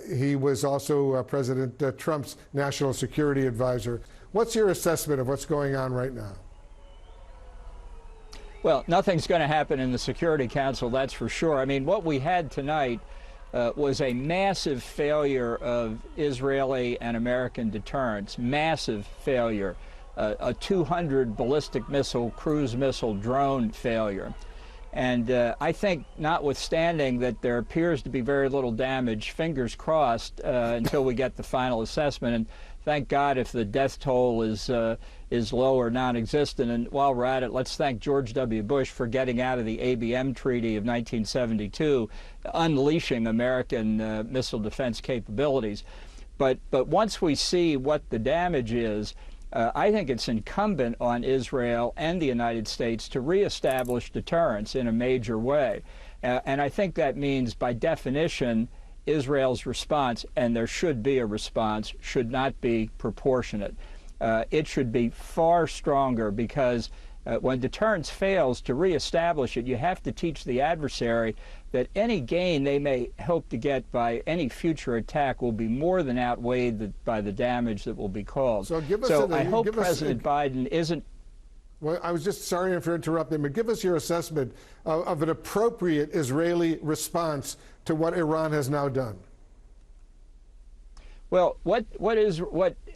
He was also President Trump's national security advisor. What's your assessment of what's going on right now? Well, nothing's going to happen in the Security Council, that's for sure. I mean, what we had tonight was a massive failure of Israeli and American deterrence, massive failure, a 200 ballistic missile, cruise missile, drone failure. And I think, notwithstanding that there appears to be very little damage, fingers crossed until we get the final assessment. And thank God if the death toll is low or non-existent. And while we're at it, let's thank George W. Bush for getting out of the ABM Treaty of 1972, unleashing American missile defense capabilities. But once we see what the damage is, I think it's incumbent on Israel and the United States to reestablish deterrence in a major way. And I think that means, by definition, Israel's response, and there should be a response, should not be proportionate. It should be far stronger, because when deterrence fails, to reestablish it, you have to teach the adversary that any gain they may hope to get by any future attack will be more than outweighed by the damage that will be caused. So I hope President Biden isn't... Well, I was just sorry for interrupting, but give us your assessment of an appropriate Israeli response to what Iran has now done. Well, what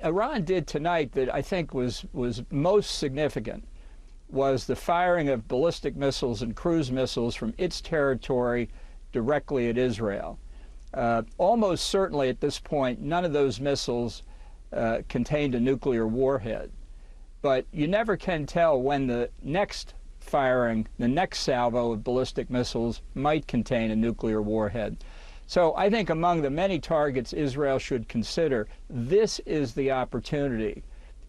Iran did tonight that I think was most significant was the firing of ballistic missiles and cruise missiles from its territory directly at Israel. Almost certainly at this point, none of those missiles contained a nuclear warhead. But you never can tell when the next firing, the next salvo of ballistic missiles might contain a nuclear warhead. So I think among the many targets Israel should consider, this is the opportunity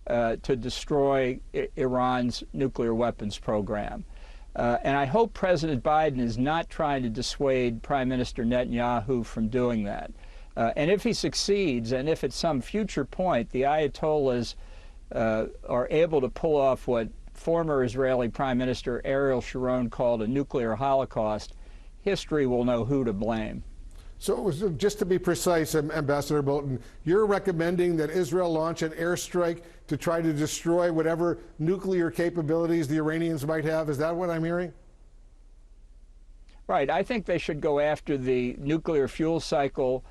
to destroy Iran's nuclear weapons program. And I hope President Biden is not trying to dissuade Prime Minister Netanyahu from doing that. And if he succeeds, and if at some future point the Ayatollahs are able to pull off what former Israeli Prime Minister Ariel Sharon called a nuclear holocaust, history will know who to blame. So just to be precise, Ambassador Bolton, you're recommending that Israel launch an airstrike to try to destroy whatever nuclear capabilities the Iranians might have? Is that what I'm hearing? Right. I think they should go after the nuclear fuel cycle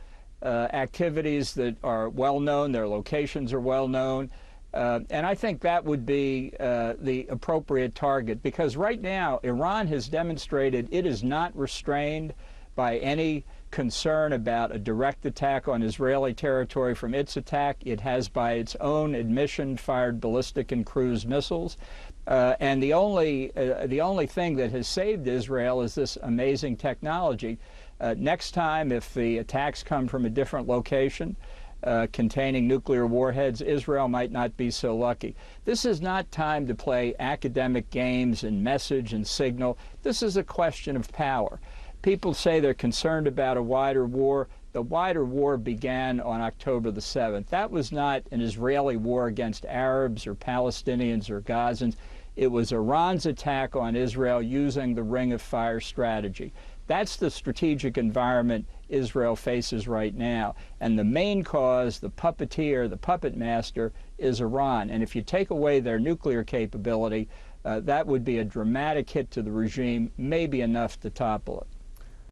activities that are well known. Their locations are well known. And I think that would be the appropriate target, because right now Iran has demonstrated it is not restrained by any concern about a direct attack on Israeli territory from its attack. It has, by its own admission, fired ballistic and cruise missiles. And the only thing that has saved Israel is this amazing technology. Next time, if the attacks come from a different location containing nuclear warheads, Israel might not be so lucky. This is not time to play academic games and message and signal. This is a question of power. People say they're concerned about a wider war. The wider war began on October the 7th. That was not an Israeli war against Arabs or Palestinians or Gazans. It was Iran's attack on Israel using the Ring of Fire strategy. That's the strategic environment Israel faces right now. And the main cause, the puppeteer, the puppet master, is Iran. And if you take away their nuclear capability, that would be a dramatic hit to the regime, maybe enough to topple it.